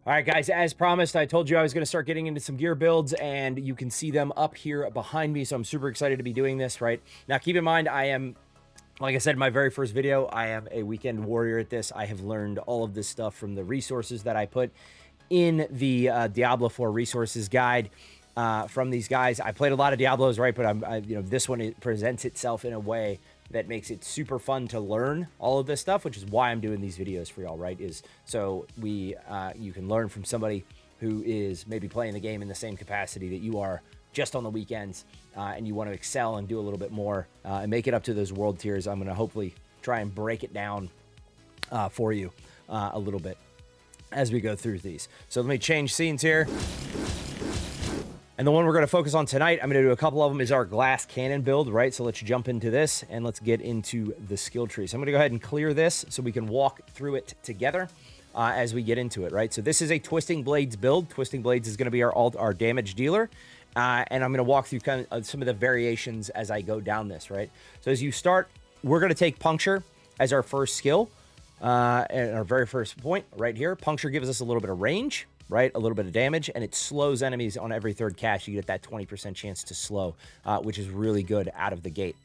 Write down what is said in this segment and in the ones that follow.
All right, guys, as promised, I told you I was going to start getting into some gear builds, and you can see them up here behind me, so I'm super excited to be doing this, right? Now, keep in mind, I am, like I said in my very first video, I am a weekend warrior at this. I have learned all of this stuff from the resources that I put in the Diablo 4 resources guide from these guys. I played a lot of Diablos, right? But this one, it presents itself in a way that makes it super fun to learn all of this stuff, which is why I'm doing these videos for y'all, right? Is so you can learn from somebody who is maybe playing the game in the same capacity that you are just on the weekends, and you want to excel and do a little bit more and make it up to those world tiers. I'm going to hopefully try and break it down for you a little bit as we go through these. So let me change scenes here. And the one we're going to focus on tonight, I'm going to do a couple of them, is our glass cannon build, right? So let's jump into this and let's get into the skill tree. So I'm going to go ahead and clear this so we can walk through it together as we get into it, right? So this is a Twisting Blades build. Twisting Blades is going to be our damage dealer. And I'm going to walk through kind of some of the variations as I go down this, right? So as you start, we're going to take Puncture as our first skill. And our very first point right here. Puncture gives us a little bit of range, right? A little bit of damage, and it slows enemies on every third cast. You get that 20% chance to slow, which is really good out of the gate.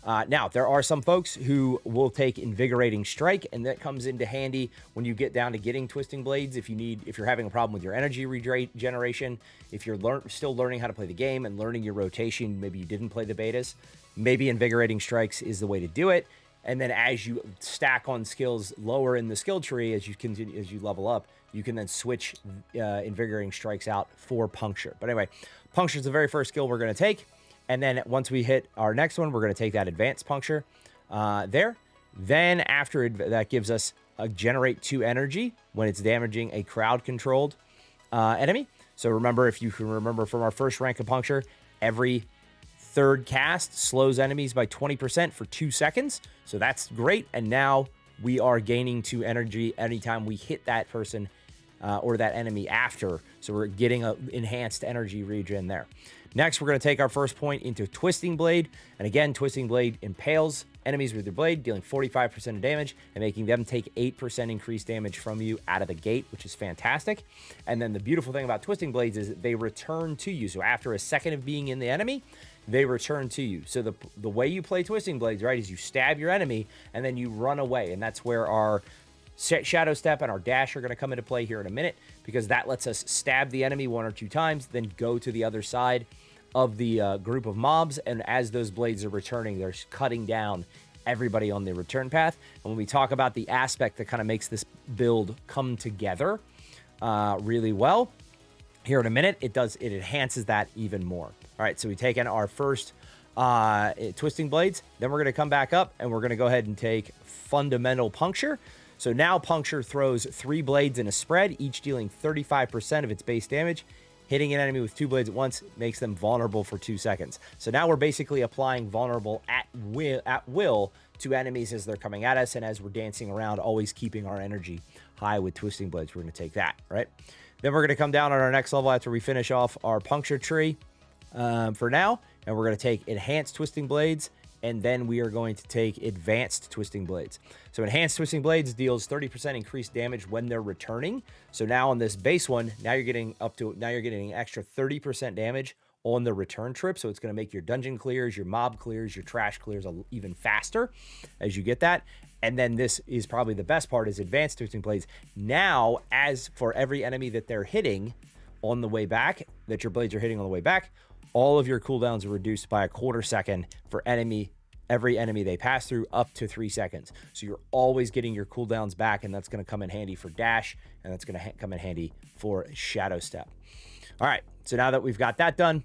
Now, there are some folks who will take Invigorating Strike, and that comes into handy when you get down to getting Twisting Blades. If you're having a problem with your energy regeneration, if you're still learning how to play the game and learning your rotation, maybe you didn't play the betas, maybe Invigorating Strikes is the way to do it. And then as you stack on skills lower in the skill tree, as you level up, you can then switch Invigorating Strikes out for Puncture. But anyway, Puncture is the very first skill we're going to take. And then once we hit our next one, we're going to take that Advanced Puncture there. Then after that gives us a Generate 2 energy when it's damaging a crowd-controlled enemy. So remember, if you can remember from our first rank of Puncture, every third cast slows enemies by 20% for 2 seconds. So that's great. And now we are gaining 2 energy anytime we hit that person or that enemy after. So we're getting an enhanced energy regen there. Next, we're going to take our first point into Twisting Blade. And again, Twisting Blade impales enemies with your blade, dealing 45% of damage and making them take 8% increased damage from you out of the gate, which is fantastic. And then the beautiful thing about Twisting Blades is that they return to you. So after a second of being in the enemy, they return to you. So the way you play Twisting Blades, right, is you stab your enemy and then you run away. And that's where our Shadow Step and our dash are going to come into play here in a minute, because that lets us stab the enemy 1 or 2 times, then go to the other side of the group of mobs. And as those blades are returning, they're cutting down everybody on the return path. And when we talk about the aspect that kind of makes this build come together really well here in a minute, it enhances that even more. All right, so we take in our first Twisting Blades. Then we're going to come back up and we're going to go ahead and take Fundamental Puncture. So now Puncture throws 3 blades in a spread, each dealing 35% of its base damage. Hitting an enemy with 2 blades at once makes them vulnerable for 2 seconds. So now we're basically applying vulnerable at will to enemies as they're coming at us, and as we're dancing around, always keeping our energy high with Twisting Blades. We're going to take that, right? Then we're going to come down on our next level after we finish off our Puncture tree for now, and we're going to take Enhanced Twisting Blades, and then we are going to take Advanced Twisting Blades. So Enhanced Twisting Blades deals 30% increased damage when they're returning. So now on this base one, now you're getting an extra 30% damage on the return trip. So it's going to make your dungeon clears, your mob clears, your trash clears even faster as you get that. And then this is probably the best part, is Advanced Twisting Blades. Now, as for every enemy that they're hitting on the way back, that your blades are hitting on the way back, all of your cooldowns are reduced by 1/4 second for every enemy they pass through, up to 3 seconds. So you're always getting your cooldowns back, and that's going to come in handy for dash, and that's going to come in handy for Shadow Step. All right, so now that we've got that done,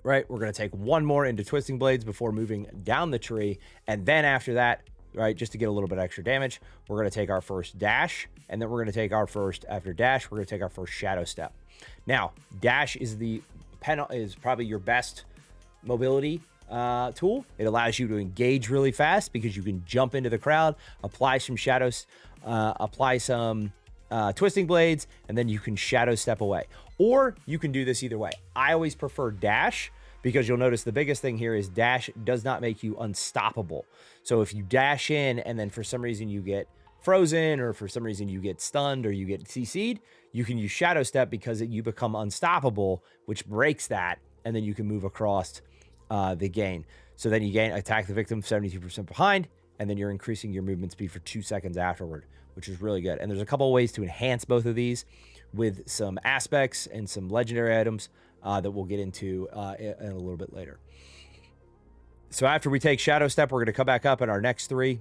right, we're going to take one more into Twisting Blades before moving down the tree, and then after that, right, just to get a little bit extra damage, we're going to take our first dash, and then we're going to take our first, after dash, we're going to take our first Shadow Step. Now, dash is probably your best mobility tool. It allows you to engage really fast because you can jump into the crowd, apply some shadows, apply some Twisting Blades, and then you can Shadow Step away. Or you can do this either way. I always prefer dash, because you'll notice the biggest thing here is dash does not make you unstoppable. So if you dash in and then for some reason you get frozen, or for some reason you get stunned or you get CC'd, you can use Shadow Step because you become unstoppable, which breaks that, and then you can move across the gain. So then you gain attack the victim 72% behind, and then you're increasing your movement speed for 2 seconds afterward, which is really good. And there's a couple of ways to enhance both of these with some aspects and some legendary items that we'll get into in a little bit later. So after we take Shadow Step, we're going to come back up, and our next 3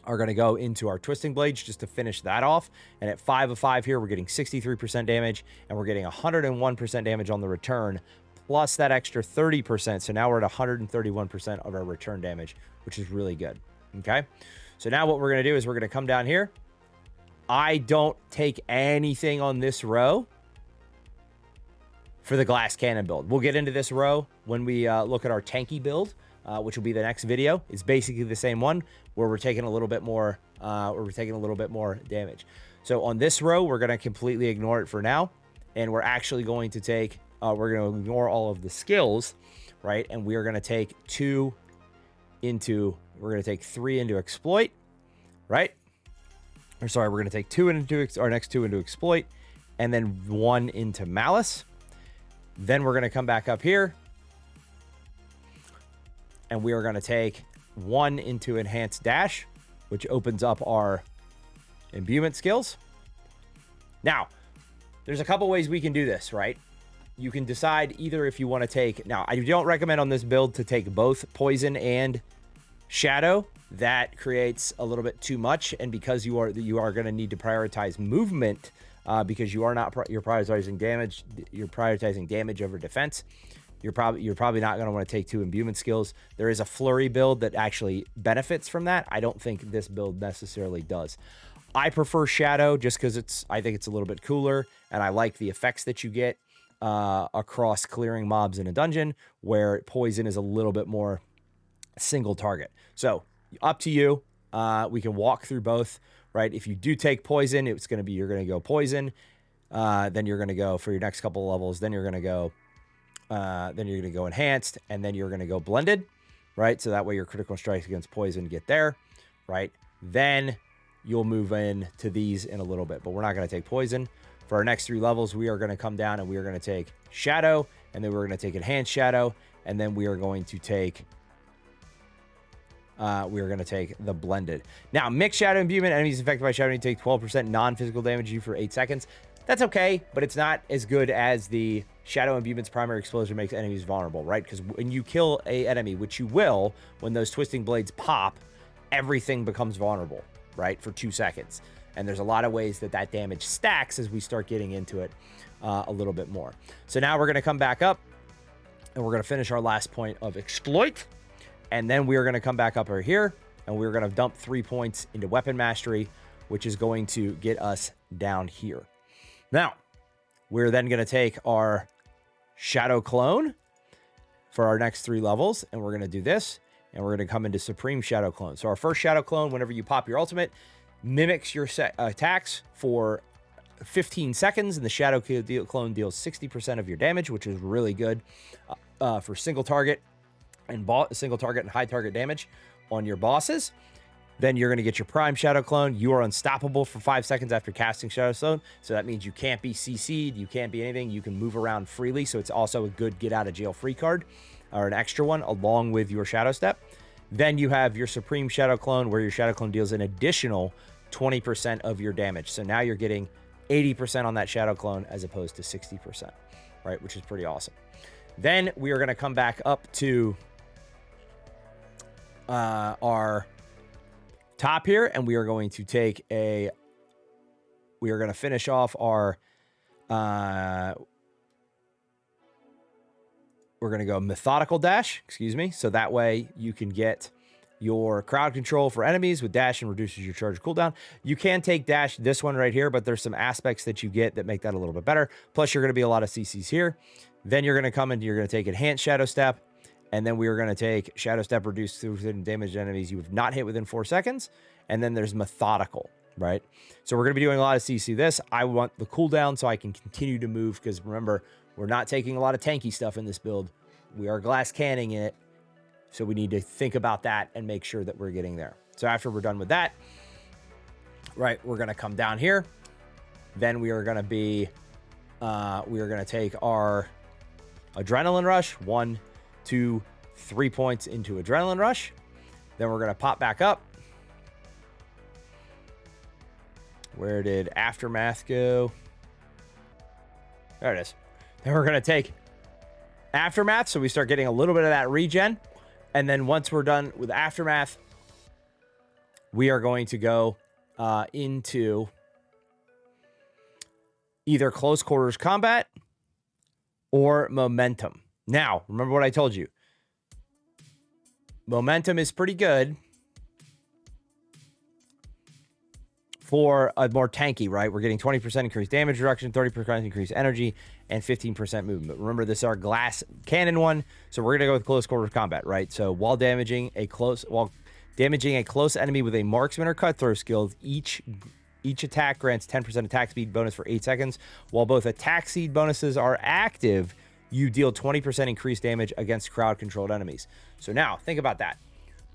are going to go into our Twisting Blades just to finish that off. And at 5 of 5 here, we're getting 63% damage, and we're getting 101% damage on the return, plus that extra 30%. So now we're at 131% of our return damage, which is really good. Okay. So now what we're going to do is we're going to come down here. I don't take anything on this row for the glass cannon build. We'll get into this row when we look at our tanky build, which will be the next video. It's basically the same one where we're taking a little bit more, damage. So on this row, we're going to completely ignore it for now. And we're actually going to take, we're going to ignore all of the skills, right? And we are going to take 3 into exploit, right? Or sorry, we're going to take 2 into our next 2 into exploit, and then 1 into malice. Then we're going to come back up here, and we are going to take 1 into enhanced dash, which opens up our imbuement skills. Now, there's a couple ways we can do this, right? You can decide either if you want to take... Now, I don't recommend on this build to take both poison and shadow. That creates a little bit too much, and because you are going to need to prioritize movement, because you're prioritizing damage. You're prioritizing damage over defense. You're probably not going to want to take 2 imbuement skills. There is a flurry build that actually benefits from that. I don't think this build necessarily does. I prefer shadow just because I think it's a little bit cooler, and I like the effects that you get across clearing mobs in a dungeon, where poison is a little bit more single target. So up to you. We can walk through both, right? If you do take poison, you're going to go poison. Then you're going to go for your next couple of levels. Then you're going to go enhanced, and then you're going to go blended, right? So that way your critical strikes against poison get there, right? Then you'll move in to these in a little bit, but we're not going to take poison. For our next 3 levels, we are going to come down and we are going to take shadow, and then we're going to take enhanced shadow, and then we are going to take the blended. Now, mixed shadow imbuement, enemies affected by shadow need to take 12% non-physical damage you for 8 seconds. That's okay, but it's not as good as the shadow imbuement's primary explosion makes enemies vulnerable, right? Because when you kill a enemy, which you will, when those twisting blades pop, everything becomes vulnerable, right? For 2 seconds. And there's a lot of ways that damage stacks as we start getting into it a little bit more. So now we're going to come back up, and we're going to finish our last point of exploit. And then we are going to come back up over here, and we're going to dump 3 points into weapon mastery, which is going to get us down here. Now, we're then going to take our shadow clone for our next 3 levels, and we're going to do this, and we're going to come into supreme shadow clone. So our first shadow clone, whenever you pop your ultimate, mimics your attacks for 15 seconds, and the shadow clone deals 60% of your damage, which is really good for single target and high target damage on your bosses. Then you're going to get your prime shadow clone. You are unstoppable for 5 seconds after casting shadow clone, so that means you can't be CC'd, you can't be anything, you can move around freely, so it's also a good get out of jail free card, or an extra one along with your shadow step. Then you have your supreme shadow clone, where your shadow clone deals an additional 20% of your damage. So now you're getting 80% on that shadow clone as opposed to 60%, right? Which is pretty awesome. Then we are going to come back up to our top here, and we are going to take we are going to finish off our we're going to go methodical dash, so that way you can get your crowd control for enemies with dash and reduces your charge cooldown. You can take dash, this one right here, but there's some aspects that you get that make that a little bit better. Plus, you're going to be a lot of CCs here. Then you're going to come in, you're going to take enhanced shadow step, and then we are going to take shadow step, reduce damage to enemies you have not hit within 4 seconds. And then there's methodical, right? So we're going to be doing a lot of CC this. I want the cooldown so I can continue to move, because remember, we're not taking a lot of tanky stuff in this build. We are glass canning it, so we need to think about that and make sure that we're getting there. So after we're done with that, right? We're going to come down here. Then we are going to be, we are going to take our adrenaline rush, 1, 2, 3 points into adrenaline rush. Then we're going to pop back up. Where did Aftermath go? There it is. Then we're going to take Aftermath, so we start getting a little bit of that regen. And then once we're done with Aftermath, we are going to go into either close quarters combat or momentum. Now, remember what I told you. Momentum is pretty good for a more tanky, right? We're getting 20% increased damage reduction, 30% increased energy, and 15% movement. Remember, this is our glass cannon one, so we're gonna go with close quarters combat, right? So while damaging a close enemy with a marksman or cutthroat skill, each attack grants 10% attack speed bonus for 8 seconds. While both attack speed bonuses are active, you deal 20% increased damage against crowd-controlled enemies. So now, think about that.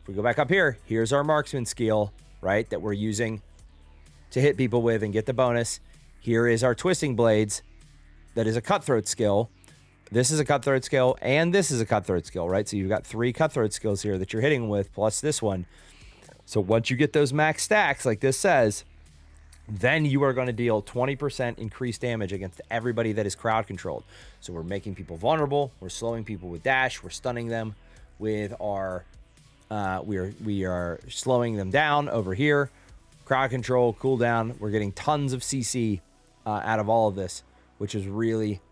If we go back up here, here's our marksman skill, right, that we're using to hit people with and get the bonus. Here is our twisting blades. That is a cutthroat skill. This is a cutthroat skill, and this is a cutthroat skill, right? So you've got 3 cutthroat skills here that you're hitting with, plus this one. So once you get those max stacks, like this says, then you are going to deal 20% increased damage against everybody that is crowd controlled. So we're making people vulnerable. We're slowing people with dash. We're stunning them with our, we are slowing them down over here. Crowd control, cooldown. We're getting tons of CC out of all of this, which is really,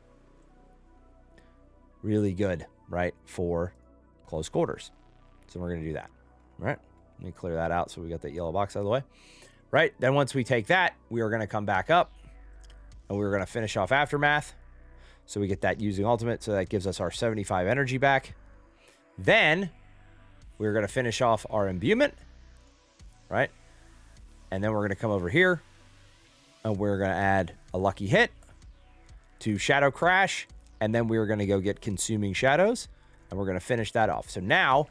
really good, right, for close quarters. So we're going to do that, right? Let me clear that out so we got that yellow box out of the way. Right, then once we take that, we are going to come back up, and we're going to finish off Aftermath. So we get that using Ultimate, so that gives us our 75 energy back. Then we're going to finish off our Imbuement, right? And then we're going to come over here, and we're going to add a Lucky Hit to Shadow Crash, and then we're going to go get Consuming Shadows, and we're going to finish that off. So now,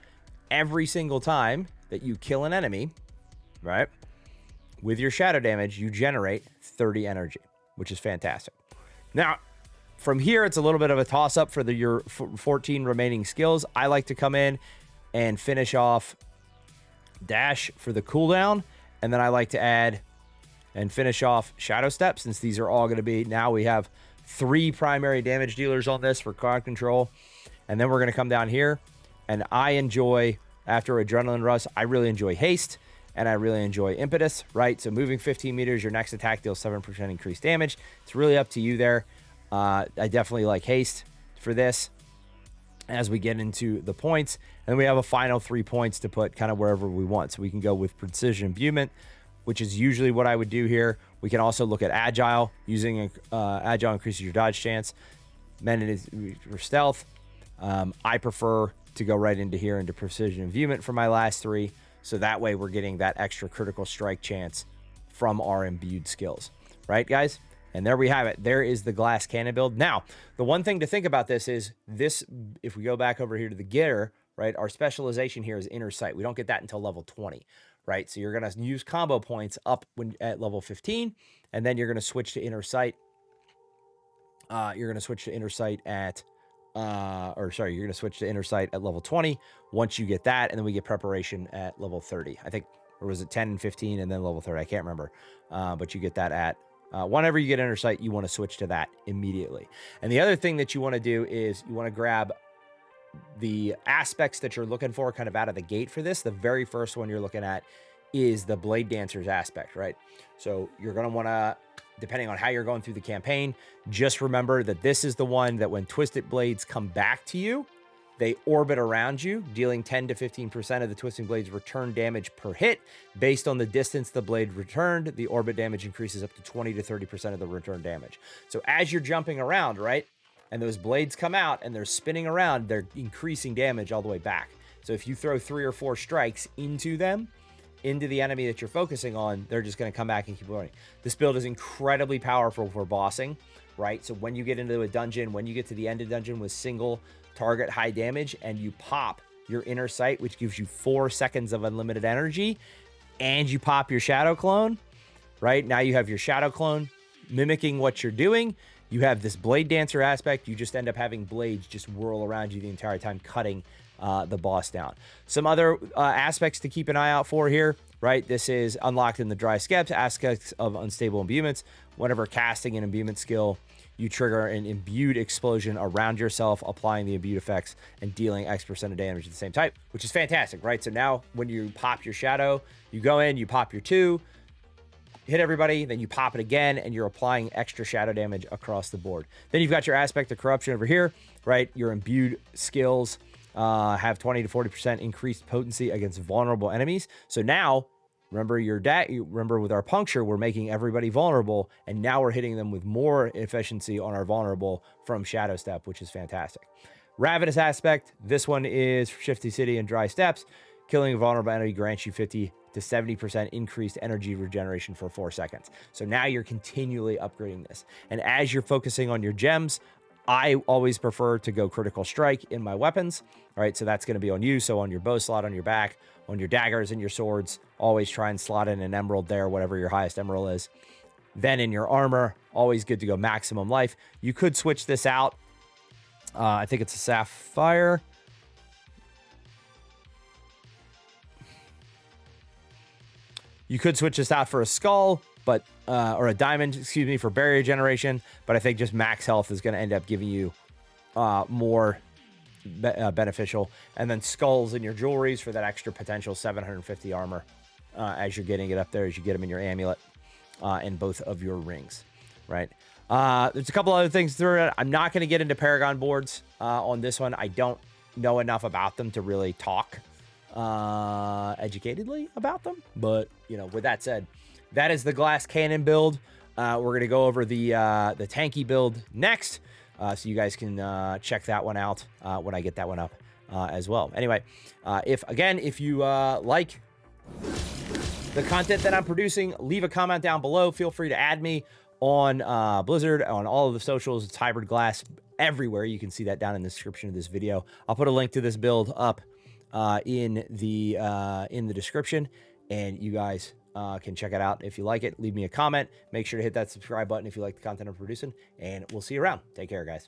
every single time that you kill an enemy, right, with your shadow damage, you generate 30 energy, which is fantastic. Now, from here, it's a little bit of a toss-up for your 14 remaining skills. I like to come in and finish off Dash for the cooldown, and then I like to add and finish off Shadow Step, since these are all going to be, now we have 3 primary damage dealers on this for crowd control. And then we're going to come down here, and I enjoy, after Adrenaline Rush, I really enjoy Haste, and I really enjoy Impetus, right? So moving 15 meters, your next attack deals 7% increased damage. It's really up to you there. I definitely like Haste for this as we get into the points. And then we have a final 3 points to put kind of wherever we want. So we can go with Precision Imbuement, which is usually what I would do here. We can also look at Agile. Using Agile increases your dodge chance. Mended for stealth. I prefer to go right into here into Precision Imbuement for my last 3. So that way we're getting that extra critical strike chance from our imbued skills. Right, guys? And there we have it. There is the glass cannon build. Now, the one thing to think about this is this, if we go back over here to the gear, right, our specialization here is Inner Sight. We don't get that until level 20, right? So you're going to use combo points up at level 15, and then you're going to switch to Inner Sight. You're going to switch to Inner Sight at... you're going to switch to Inner Sight at level 20 once you get that, and then we get Preparation at level 30. I think, or was it 10 and 15 and then level 30? I can't remember. But you get that at, whenever you get Inner Sight, you want to switch to that immediately. And the other thing that you want to do is you want to grab the aspects that you're looking for kind of out of the gate for this. The very first one you're looking at is the Blade Dancer's aspect, right? So you're going to want to, depending on how you're going through the campaign, just remember that this is the one that when twisted blades come back to you, they orbit around you, dealing 10 to 15% of the twisting blade's return damage per hit. Based on the distance the blade returned, the orbit damage increases up to 20 to 30% of the return damage. So as you're jumping around, right, and those blades come out and they're spinning around, they're increasing damage all the way back. So if you throw 3 or 4 strikes into them, into the enemy that you're focusing on, they're just going to come back and keep running. This build is incredibly powerful for bossing, right? So when you get into a dungeon, when you get to the end of dungeon with single target high damage, and you pop your Inner Sight, which gives you 4 seconds of unlimited energy, and you pop your Shadow Clone, right? Now you have your shadow clone mimicking what you're doing. You have this blade dancer aspect. You just end up having blades just whirl around you the entire time, cutting the boss down. Some other aspects to keep an eye out for here, right? This is unlocked in the dry skeps, aspects of unstable imbuements. Whenever casting an imbuement skill, you trigger an imbued explosion around yourself, applying the imbued effects and dealing X% of damage at the same time, which is fantastic, right? So now when you pop your shadow, you go in, you pop your 2, hit everybody, then you pop it again, and you're applying extra shadow damage across the board. Then you've got your aspect of corruption over here, right? Your imbued skills have 20 to 40% increased potency against vulnerable enemies. So now, remember remember with our puncture, we're making everybody vulnerable, and now we're hitting them with more efficiency on our vulnerable from Shadow Step, which is fantastic. Ravenous aspect, this one is Shifty City and Dry Steps. Killing a vulnerable enemy grants you 50 to 70% increased energy regeneration for 4 seconds. So now you're continually upgrading this. And as you're focusing on your gems, I always prefer to go critical strike in my weapons, right? So that's going to be on you. So on your bow slot, on your back, on your daggers and your swords, always try and slot in an emerald there, whatever your highest emerald is. Then in your armor, always good to go maximum life. You could switch this out. I think it's a sapphire. You could switch this out for a skull, but or a diamond, excuse me, for barrier generation. But I think just max health is going to end up giving you more beneficial. And then skulls in your jewelries for that extra potential 750 armor as you're getting it up there, as you get them in your amulet and both of your rings, right? There's a couple other things through it. I'm not going to get into Paragon boards on this one. I don't know enough about them to really talk educatedly about them, but you know, with that said, that is the glass cannon build. We're gonna go over the tanky build next, so you guys can check that one out when I get that one up as well. Anyway, if you like the content that I'm producing, leave a comment down below. Feel free to add me on Blizzard, on all of the socials. It's Hybrid Glass everywhere. You can see that down in the description of this video. I'll put a link to this build up in the description, and you guys can check it out. If you like it, leave me a comment. Make sure to hit that subscribe button if you like the content I'm producing, and we'll see you around. Take care, guys.